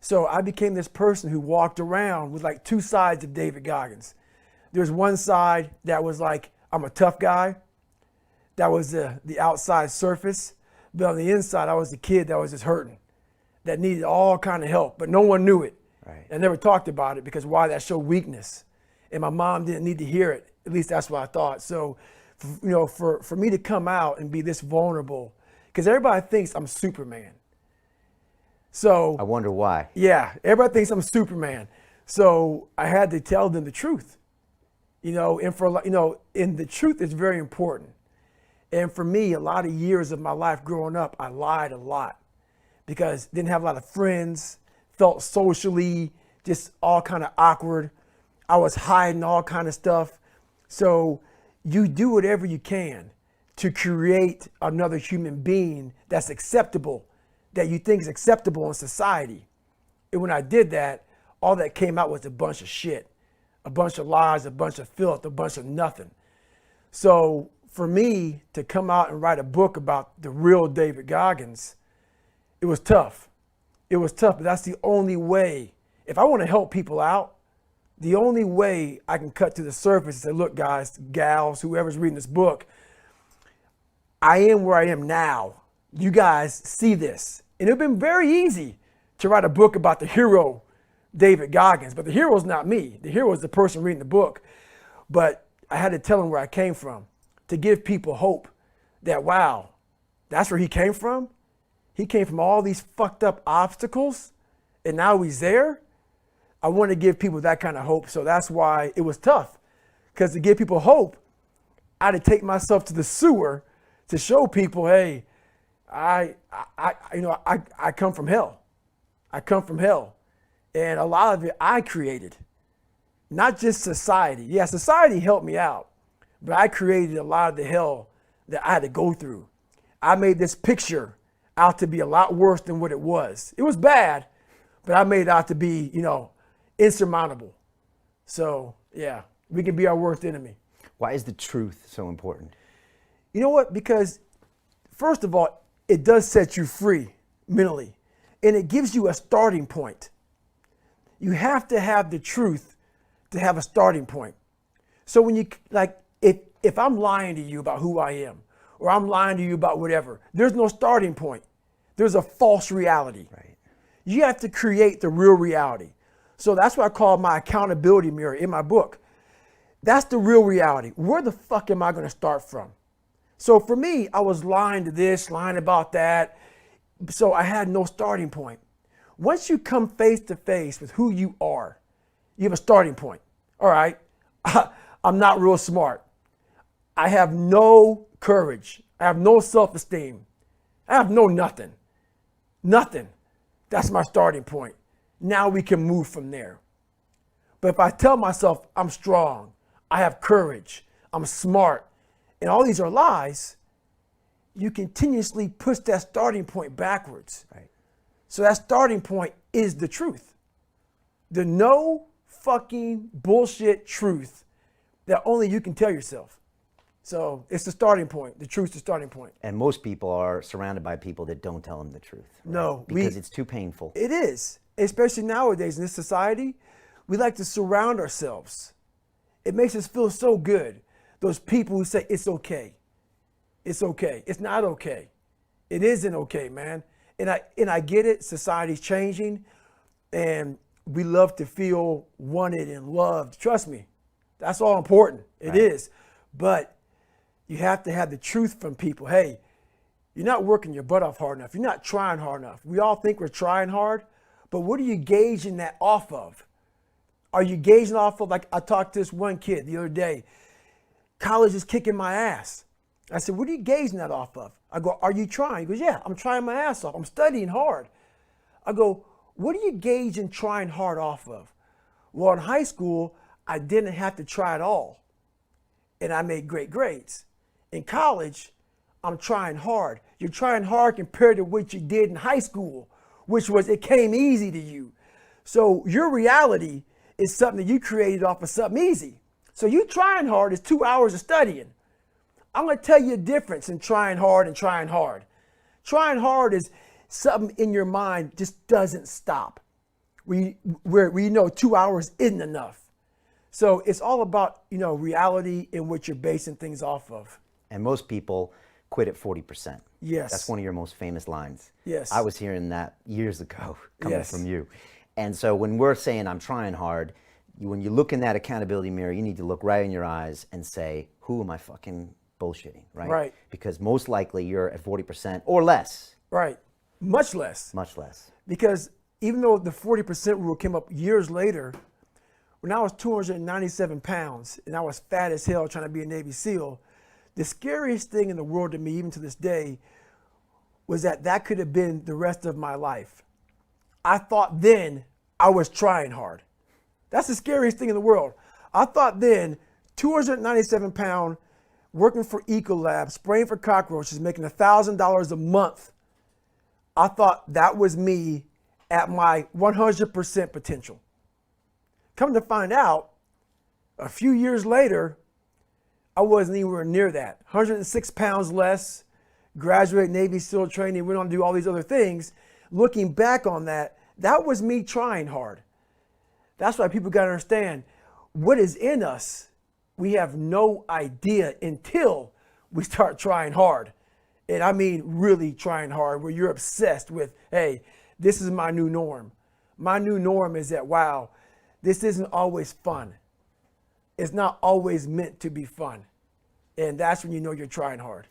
So I became this person who walked around with like two sides of David Goggins. There's one side that was like, I'm a tough guy. That was the outside surface. But on the inside, I was the kid that was just hurting, that needed all kind of help, but no one knew it. Right. I never talked about it because why? That showed weakness. And my mom didn't need to hear it. At least that's what I thought. So, for me to come out and be this vulnerable, because everybody thinks I'm Superman. So I wonder why. yeah, everybody thinks I'm Superman. So I had to tell them the truth, and the truth is very important. And for me, a lot of years of my life growing up, I lied a lot because didn't have a lot of friends, felt socially just all kind of awkward. I was hiding all kind of stuff. So you do whatever you can to create another human being that's acceptable, that you think is acceptable in society. And when I did that, all that came out was a bunch of shit, a bunch of lies, a bunch of filth, a bunch of nothing. So for me to come out and write a book about the real David Goggins, it was tough. It was tough, but that's the only way. If I want to help people out, the only way I can cut to the surface is say, look, guys, gals, whoever's reading this book, I am where I am now. You guys see this. And it would have been very easy to write a book about the hero, David Goggins, but the hero's not me. The hero is the person reading the book. But I had to tell them where I came from to give people hope that, wow, that's where he came from. He came from all these fucked up obstacles and now he's there. I want to give people that kind of hope. So that's why it was tough, because to give people hope, I had to take myself to the sewer to show people, hey, I come from hell. I come from hell. And a lot of it I created, not just society. Yeah, society helped me out, but I created a lot of the hell that I had to go through. I made this picture out to be a lot worse than what it was. It was bad, but I made it out to be, insurmountable. So yeah, we can be our worst enemy. Why is the truth so important? You know what? Because first of all, it does set you free mentally, and it gives you a starting point. You have to have the truth to have a starting point. So when if I'm lying to you about who I am, or I'm lying to you about whatever, there's no starting point. There's a false reality. Right. You have to create the real reality. So that's what I call my accountability mirror in my book. That's the real reality. Where the fuck am I going to start from? So for me, I was lying to this, lying about that. So I had no starting point. Once you come face to face with who you are, you have a starting point. All right, I'm not real smart. I have no courage. I have no self-esteem. I have no nothing. Nothing. That's my starting point. Now we can move from there. But if I tell myself I'm strong, I have courage, I'm smart, and all these are lies, you continuously push that starting point backwards. Right. So that starting point is the truth. The no fucking bullshit truth that only you can tell yourself. So it's the starting point. The truth's the starting point. And most people are surrounded by people that don't tell them the truth. Right? No. Because it's too painful. It is. Especially nowadays in this society, we like to surround ourselves. It makes us feel so good. Those people who say it's okay. It's okay. It's not okay. It isn't okay, man. And I get it. Society's changing, and we love to feel wanted and loved. Trust me, that's all important. It is. But you have to have the truth from people. Hey, you're not working your butt off hard enough. You're not trying hard enough. We all think we're trying hard, but what are you gauging that off of? Are you gauging off of, like I talked to this one kid the other day, college is kicking my ass. I said, what are you gauging that off of? I go, are you trying? He goes, yeah, I'm trying my ass off. I'm studying hard. I go, what are you gauging trying hard off of? Well, in high school, I didn't have to try at all, and I made great grades. In college, I'm trying hard. You're trying hard compared to what you did in high school, which was it came easy to you. So your reality is something that you created off of something easy. So you trying hard is 2 hours of studying. I'm going to tell you a difference in trying hard and trying hard. Trying hard is something in your mind just doesn't stop. where we know 2 hours isn't enough. So it's all about, reality and what you're basing things off of. And most people quit at 40%. Yes. That's one of your most famous lines. Yes. I was hearing that years ago coming Yes. from you. And so when we're saying I'm trying hard, when you look in that accountability mirror, you need to look right in your eyes and say, who am I fucking bullshitting, right? Right. Because most likely you're at 40% or less. Right. Much less. Much less. Because even though the 40% rule came up years later, when I was 297 pounds and I was fat as hell trying to be a Navy SEAL, the scariest thing in the world to me, even to this day, was that could have been the rest of my life. I thought then I was trying hard. That's the scariest thing in the world. I thought then, 297 pound, working for Ecolab, spraying for cockroaches, making $1,000 a month. I thought that was me at my 100% potential. Come to find out, a few years later, I wasn't anywhere near that. 106 pounds less, graduate Navy SEAL training, went on to do all these other things. Looking back on that was me trying hard. That's why people got to understand what is in us. We have no idea until we start trying hard. And I mean really trying hard, where you're obsessed with, hey, this is my new norm. My new norm is that, wow, this isn't always fun. It's not always meant to be fun. And that's when you know you're trying hard.